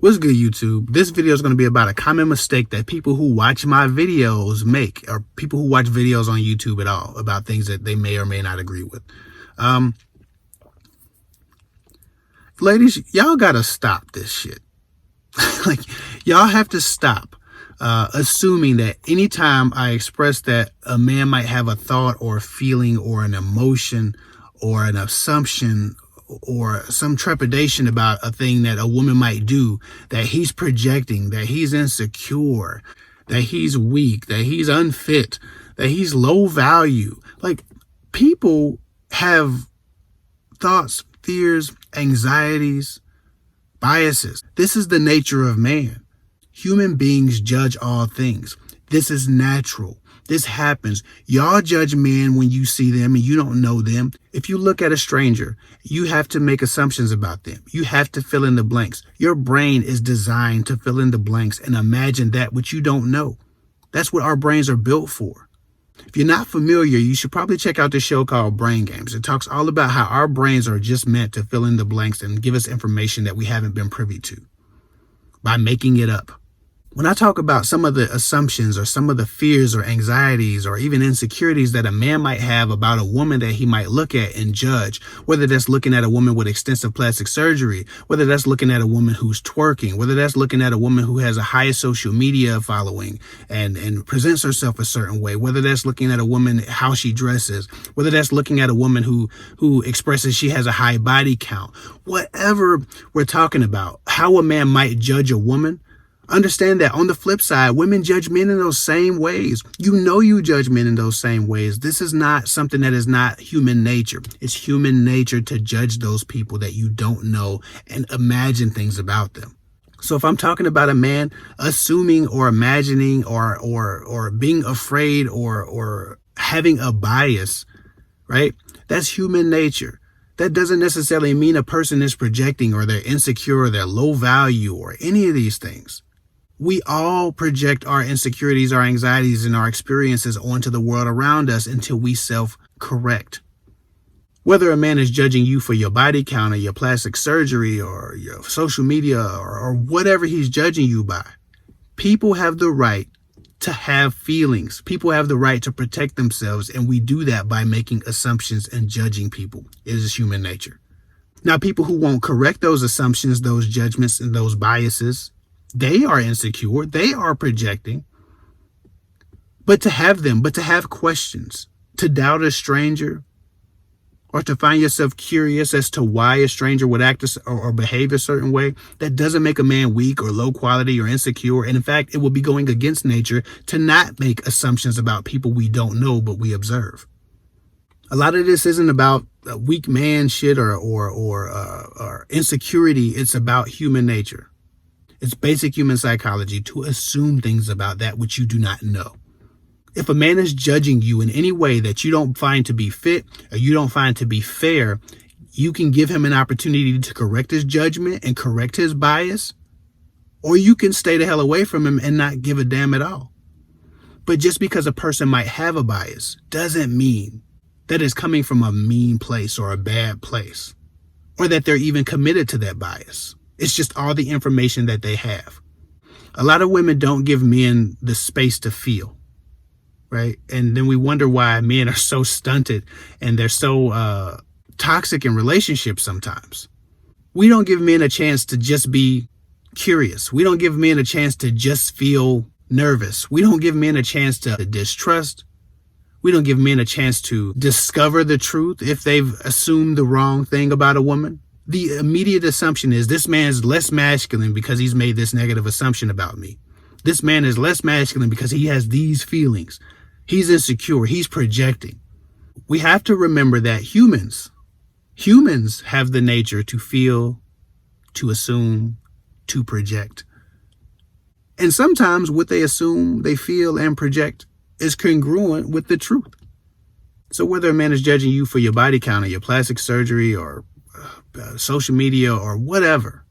What's good, YouTube? This video is going to be about a common mistake that people who watch my videos make, or people who watch videos on YouTube at all, about things that they may or may not agree with. Ladies, y'all got to stop this shit. Like, y'all have to stop assuming that anytime I express that a man might have a thought or a feeling or an emotion or an assumption or some trepidation about a thing that a woman might do, that he's projecting, that he's insecure, that he's weak, that he's unfit, that he's low value. Like, people have thoughts, fears, anxieties, biases. This is the nature of man. Human beings judge all things. This is natural. This happens. Y'all judge men when you see them and you don't know them. If you look at a stranger, you have to make assumptions about them. You have to fill in the blanks. Your brain is designed to fill in the blanks and imagine that which you don't know. That's what our brains are built for. If you're not familiar, you should probably check out this show called Brain Games. It talks all about how our brains are just meant to fill in the blanks and give us information that we haven't been privy to by making it up. When I talk about some of the assumptions or some of the fears or anxieties or even insecurities that a man might have about a woman that he might look at and judge, whether that's looking at a woman with extensive plastic surgery, whether that's looking at a woman who's twerking, whether that's looking at a woman who has a high social media following and presents herself a certain way, whether that's looking at a woman, how she dresses, whether that's looking at a woman who expresses she has a high body count, whatever we're talking about, how a man might judge a woman. Understand that on the flip side, women judge men in those same ways. You know you judge men in those same ways. This is not something that is not human nature. It's human nature to judge those people that you don't know and imagine things about them. So if I'm talking about a man assuming or imagining or being afraid or having a bias, right? That's human nature. That doesn't necessarily mean a person is projecting or they're insecure or they're low value or any of these things. We all project our insecurities, our anxieties, and our experiences onto the world around us until we self-correct. Whether a man is judging you for your body count or your plastic surgery or your social media or whatever he's judging you by, people have the right to have feelings. People have the right to protect themselves, and we do that by making assumptions and judging people. It is human nature. Now, people who won't correct those assumptions, those judgments, and those biases, they are insecure, they are projecting. But to have questions, to doubt a stranger, or to find yourself curious as to why a stranger would act or behave a certain way, that doesn't make a man weak or low quality or insecure. And in fact, it will be going against nature to not make assumptions about people we don't know, but we observe. A lot of this isn't about weak man shit or insecurity. It's about human nature. It's basic human psychology to assume things about that which you do not know. If a man is judging you in any way that you don't find to be fit or you don't find to be fair, you can give him an opportunity to correct his judgment and correct his bias, or you can stay the hell away from him and not give a damn at all. But just because a person might have a bias doesn't mean that it's coming from a mean place or a bad place, or that they're even committed to that bias. It's just all the information that they have. A lot of women don't give men the space to feel, right? And then we wonder why men are so stunted and they're so toxic in relationships sometimes. We don't give men a chance to just be curious. We don't give men a chance to just feel nervous. We don't give men a chance to distrust. We don't give men a chance to discover the truth if they've assumed the wrong thing about a woman. The immediate assumption is this man is less masculine because he's made this negative assumption about me. This man is less masculine because he has these feelings. He's insecure. He's projecting. We have to remember that humans have the nature to feel, to assume, to project. And sometimes what they assume, they feel, and project is congruent with the truth. So whether a man is judging you for your body count or your plastic surgery or social media or whatever,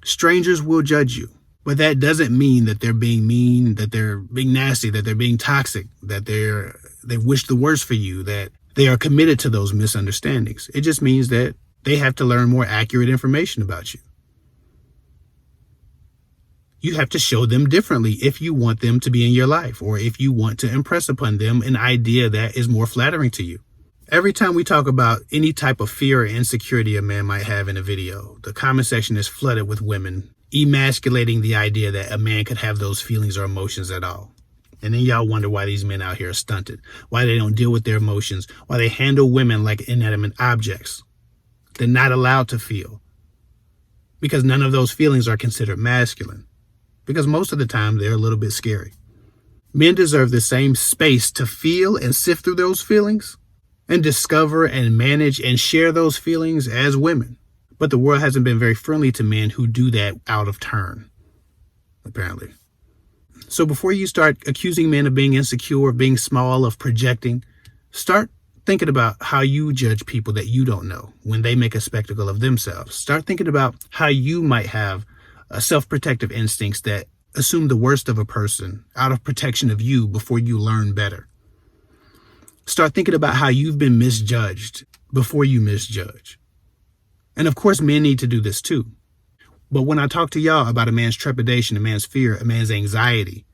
strangers will judge you. But that doesn't mean that they're being mean, that they're being nasty, that they're being toxic, that they wish the worst for you, that they are committed to those misunderstandings. It just means that they have to learn more accurate information about you. You have to show them differently if you want them to be in your life, or if you want to impress upon them an idea that is more flattering to you. Every time we talk about any type of fear or insecurity a man might have in a video, the comment section is flooded with women emasculating the idea that a man could have those feelings or emotions at all. And then y'all wonder why these men out here are stunted, why they don't deal with their emotions, why they handle women like inanimate objects. They're not allowed to feel, because none of those feelings are considered masculine, because most of the time they're a little bit scary. Men deserve the same space to feel and sift through those feelings and discover and manage and share those feelings as women. But the world hasn't been very friendly to men who do that out of turn, apparently. So before you start accusing men of being insecure, of being small, of projecting, start thinking about how you judge people that you don't know when they make a spectacle of themselves. Start thinking about how you might have self-protective instincts that assume the worst of a person out of protection of you before you learn better. Start thinking about how you've been misjudged before you misjudge. And of course, men need to do this too. But when I talk to y'all about a man's trepidation, a man's fear, a man's anxiety,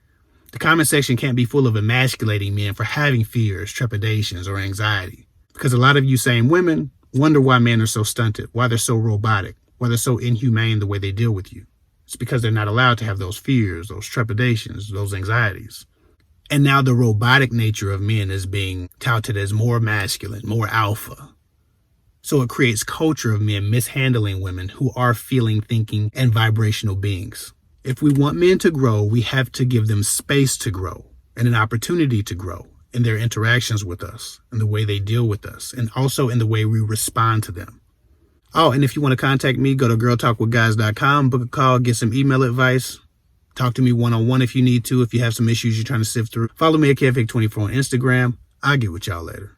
the comment section can't be full of emasculating men for having fears, trepidations, or anxiety. Because a lot of you same women wonder why men are so stunted, why they're so robotic, why they're so inhumane the way they deal with you. It's because they're not allowed to have those fears, those trepidations, those anxieties. And now the robotic nature of men is being touted as more masculine, more alpha. So it creates culture of men mishandling women who are feeling, thinking, and vibrational beings. If we want men to grow, we have to give them space to grow and an opportunity to grow in their interactions with us and the way they deal with us, and also in the way we respond to them. Oh, and if you want to contact me, go to girltalkwithguys.com, book a call, get some email advice. Talk to me one-on-one if you need to, if you have some issues you're trying to sift through. Follow me at KFIG24 on Instagram. I'll get with y'all later.